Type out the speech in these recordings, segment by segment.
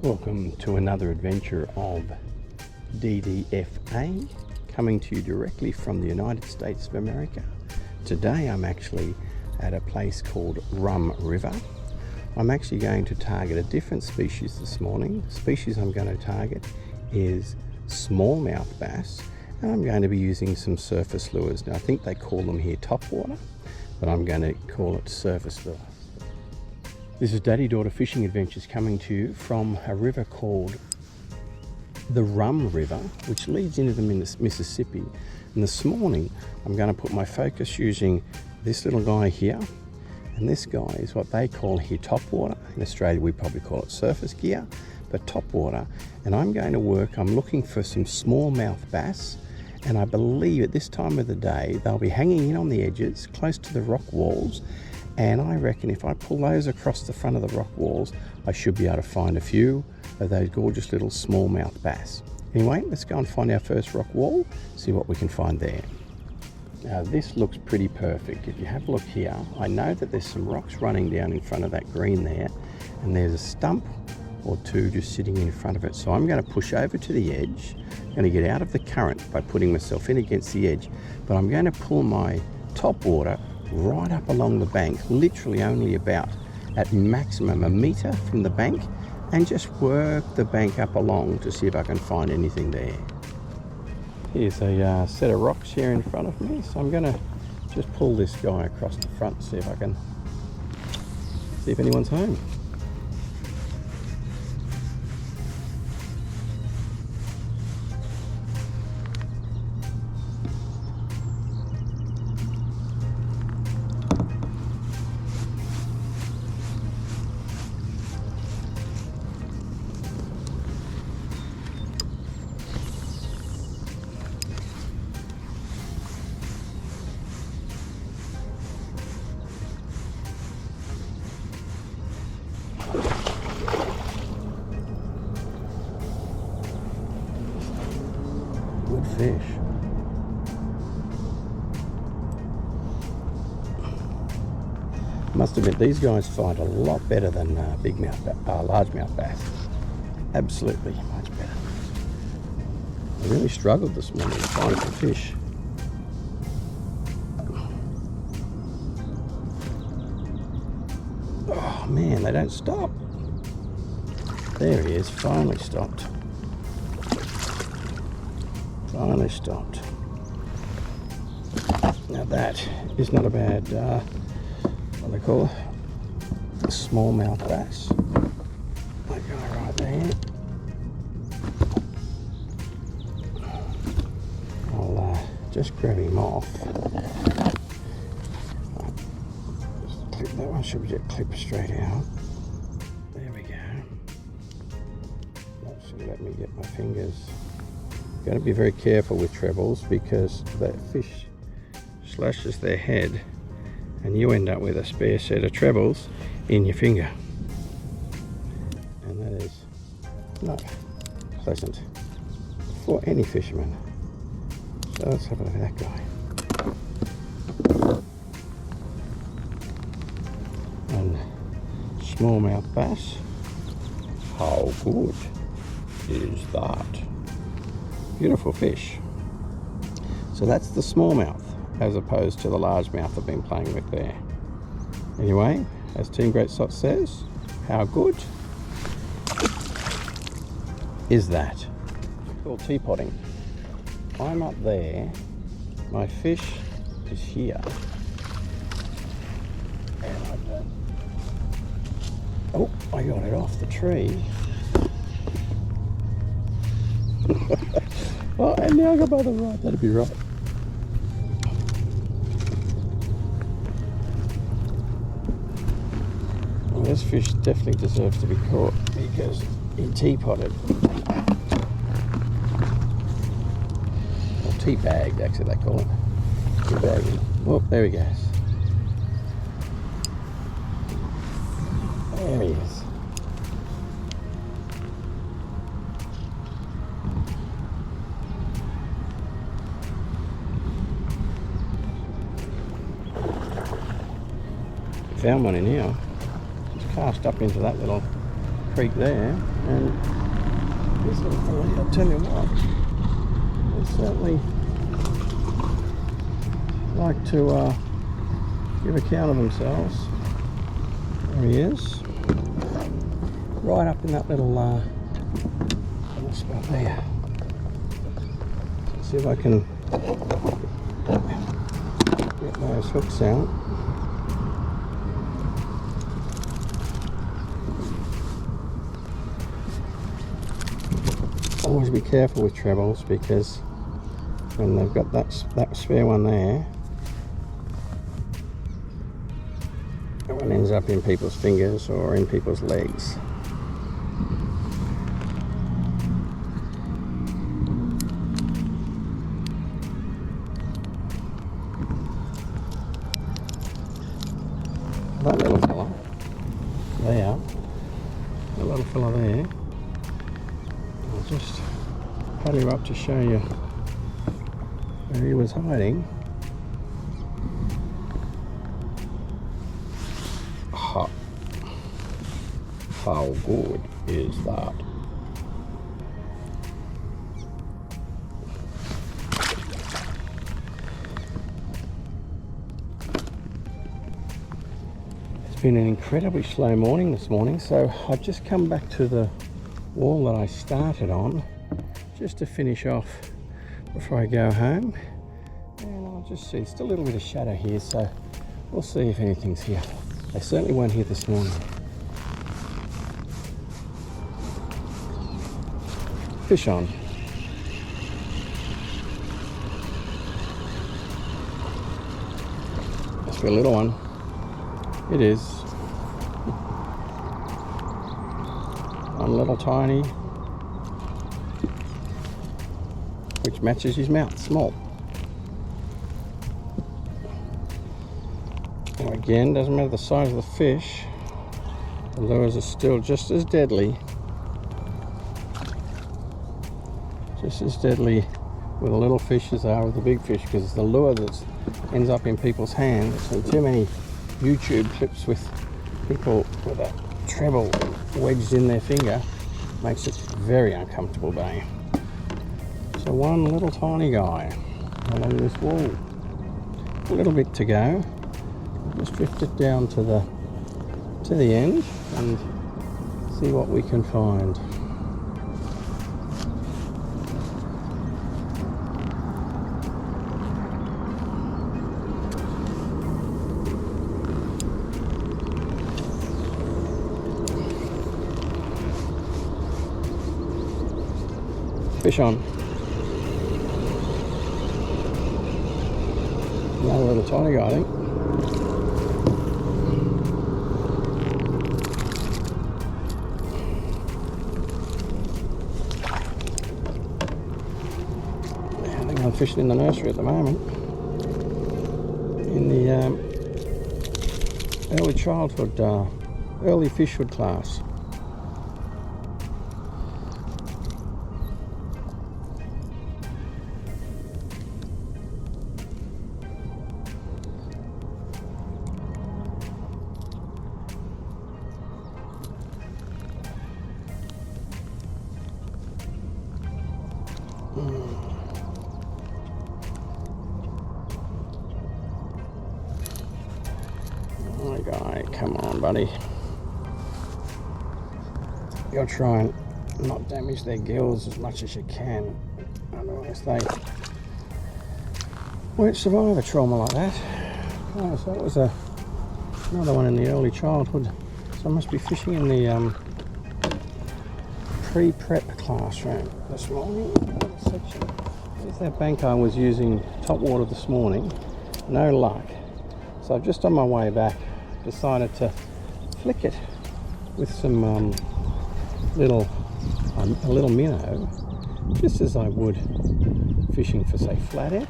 Welcome to another adventure of DDFA, coming to you directly from the United States of America. Today I'm actually at a place called Rum River. I'm actually going to target a different species this morning. The species I'm going to target is smallmouth bass, and I'm going to be using some surface lures. Now I think they call them here topwater, but I'm going to call it surface lure. This is Daddy-Daughter Fishing Adventures coming to you from a river called the Rum River, which leads into the Mississippi. And this morning I'm going to put my focus using this little guy here, and this guy is what they call here topwater. In Australia we probably call it surface gear, but topwater. And I'm looking for some smallmouth bass, and I believe at this time of the day they'll be hanging in on the edges close to the rock walls. And I reckon if I pull those across the front of the rock walls, I should be able to find a few of those gorgeous little smallmouth bass. Anyway, let's go and find our first rock wall, see what we can find there. Now this looks pretty perfect. If you have a look here, I know that there's some rocks running down in front of that green there, and there's a stump or two just sitting in front of it. So I'm going to push over to the edge. I'm going to get out of the current by putting myself in against the edge, but I'm going to pull my topwater right up along the bank, literally only about at maximum a meter from the bank, and just work the bank up along to see if I can find anything there. Here's a set of rocks here in front of me, so I'm going to just pull this guy across the front and see if anyone's home. Good fish. Must admit, these guys fight a lot better than largemouth bass. Absolutely, much better. I really struggled this morning to find some fish. Oh man, they don't stop. There he is, finally stopped. Finally stopped. Now that is not a bad, what do they call it? A smallmouth bass. That guy right there. I'll just grab him off. Just clip that one, should we just clip straight out? There we go. That should let me get my fingers. Got to be very careful with trebles because that fish slashes their head and you end up with a spare set of trebles in your finger, and that is not pleasant for any fisherman. So let's have a look at that guy. And smallmouth bass, how good is that? Beautiful fish. So that's the smallmouth as opposed to the largemouth I've been playing with there. Anyway, as Team Great Sot says, how good is that? It's called teapotting. I'm up there, my fish is here, and I got it off the tree. Oh, and now I go by the right, that'd be right. Well, this fish definitely deserves to be caught because he teapotted. Or teabagged, actually they call it. Teabagging. Oh, there he goes. There he is. Found one in here. Just cast up into that little creek there, and this little fella, I'll tell you what, they certainly like to give account of themselves. There he is, right up in that little spot there. Let's see if I can get those hooks out. Always be careful with trebles, because when they've got that spare one there, that one ends up in people's fingers or in people's legs. That little fella there, that little fella there, I'll just paddle you up to show you where he was hiding. How good is that? It's been an incredibly slow morning this morning, so I've just come back to the wall that I started on just to finish off before I go home, and I'll just see, still a little bit of shadow here, so we'll see if anything's here. They certainly weren't here this morning. Fish on. Must be a little one. It is. One little tiny, which matches his mouth, small. Now again, doesn't matter the size of the fish, the lures are still just as deadly. Just as deadly with the little fish as they are with the big fish, because the lure that ends up in people's hands. I've seen too many YouTube clips with people with a treble wedged in their finger. Makes it very uncomfortable day. So one little tiny guy along this wall. A little bit to go. Just drift it down to the end and see what we can find. Fish on. Another little tiny guy, I think. I think I'm fishing in the nursery at the moment. In the early childhood, early fishhood class. My guy, come on, buddy. You'll try and not damage their gills as much as you can, otherwise they won't survive a trauma like that. Oh, so that was another one in the early childhood. So I must be fishing in the pre-prep classroom this morning. Section. There's that bank I was using top water this morning. No luck. So I've just on my way back decided to flick it with some a little minnow, just as I would fishing for, say, flathead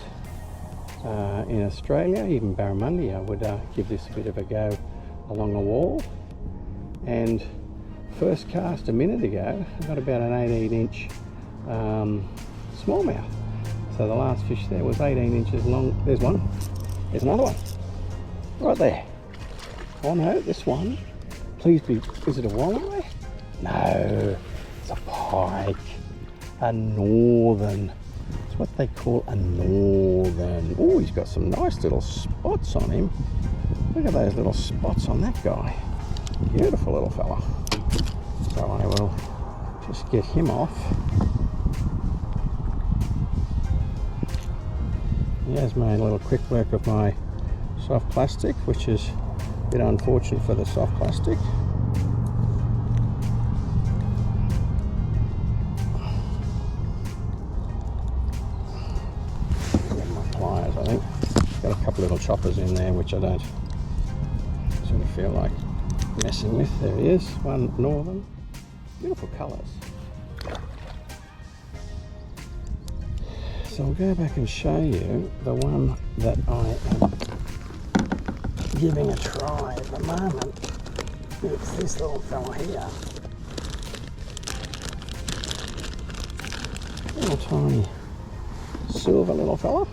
in Australia, even barramundi. I would give this a bit of a go along a wall. And first cast a minute ago, I got about an 18-inch smallmouth. So the last fish there was 18 inches long. There's one. There's another one. Right there. Oh no, this one. Please be, is it a walleye? No, it's a pike. A northern. It's what they call a northern. Oh, he's got some nice little spots on him. Look at those little spots on that guy. Beautiful little fella. So I will just get him off. Here's my little quick work of my soft plastic, which is a bit unfortunate for the soft plastic. Get my pliers, I think. Got a couple little choppers in there which I don't sort of feel like messing with. There he is, one northern. Beautiful colours. So I'll go back and show you the one that I am giving a try at the moment. It's this little fella here. Little tiny silver little fella.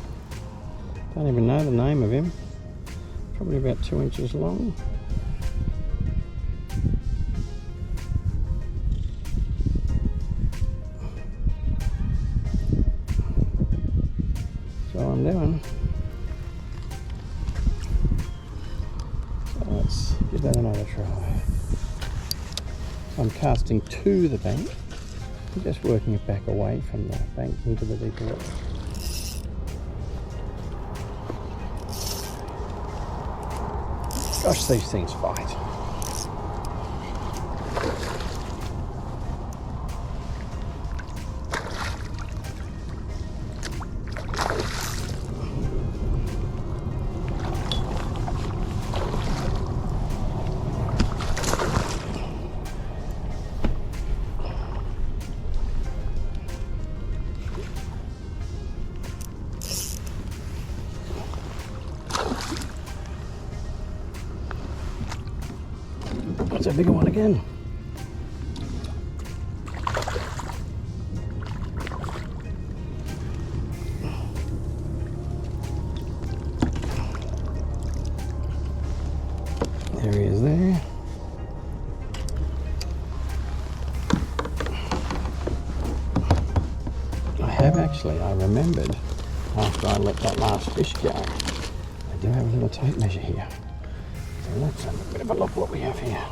Don't even know the name of him. Probably about 2 inches long. That's all I'm doing. So let's give that another try. I'm casting to the bank. I'm just working it back away from the bank into the deeper water. Gosh, these things fight. That's a bigger one again. There he is there. I remembered after I let that last fish go, I do have a little tape measure here. So let's have a bit of a look what we have here.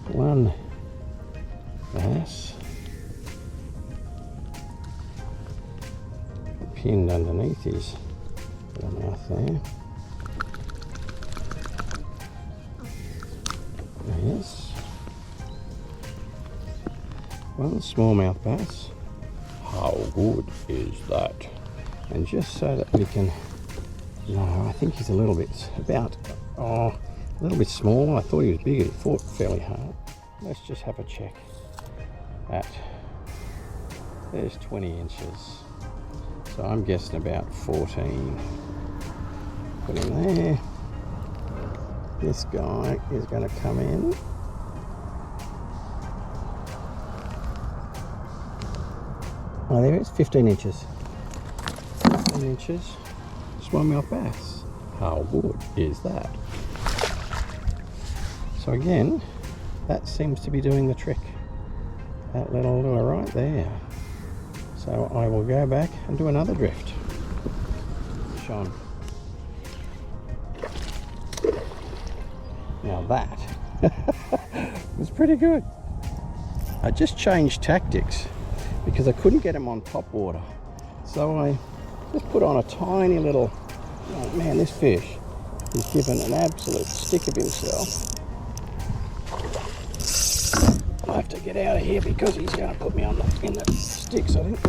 One bass pinned underneath his little mouth there. Yes. One smallmouth bass. How good is that? And just so that we can, no, I think he's a little bit, a little bit small. I thought he was bigger. He fought fairly hard. Let's just have a check. There's 20 inches. So I'm guessing about 14. Put him there. This guy is going to come in. Oh, there it is, 15 inches. 15 inches. Smallmouth bass. How good is that? So again, that seems to be doing the trick. That little lure right there. So I will go back and do another drift. Sean. Now that was pretty good. I just changed tactics because I couldn't get him on top water. So I just put on a tiny little, oh man, this fish is given an absolute stick of himself. I have to get out of here because he's going to put me on in the sticks, I think.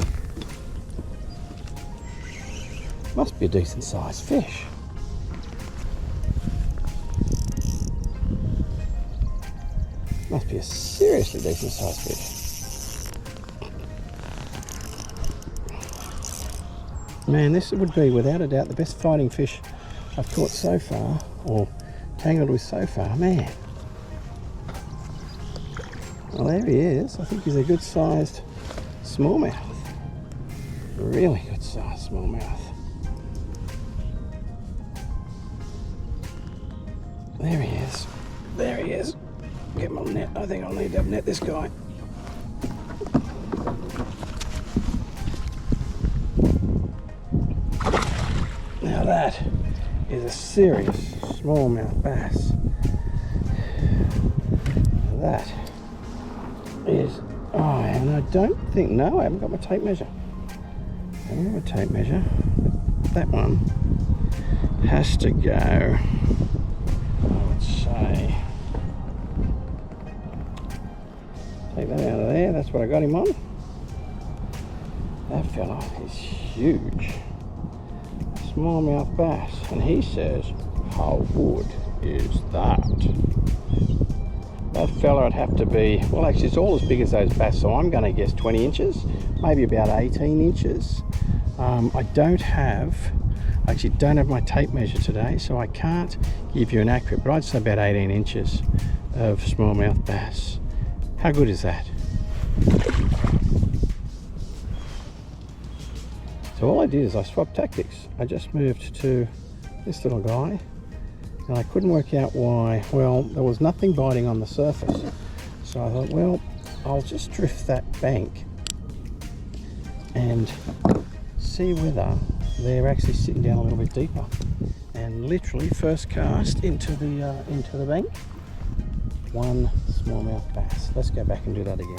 Must be a decent sized fish. Must be a seriously decent sized fish. Man, this would be without a doubt the best fighting fish I've caught so far, or tangled with so far. Man. Well, there he is. I think he's a good sized smallmouth. Really good sized smallmouth. There he is. There he is. Get him on net. I think I'll need to net this guy. Now that is a serious smallmouth bass. Now that is, and I don't think, no, I haven't got my tape measure. I haven't got my tape measure. That one has to go, I would say, take that out of there. That's what I got him on. That fella is huge. Smallmouth bass, and he says, how good is that? That fella would have to be, well, actually it's all as big as those bass, so I'm going to guess 20 inches, maybe about 18 inches. I don't have my tape measure today, so I can't give you an accurate, but I'd say about 18 inches of smallmouth bass. How good is that? So all I did is I swapped tactics. I just moved to this little guy, and I couldn't work out why. Well, there was nothing biting on the surface. So I thought, well, I'll just drift that bank and see whether they're actually sitting down a little bit deeper. And literally first cast into the bank, one smallmouth bass. Let's go back and do that again.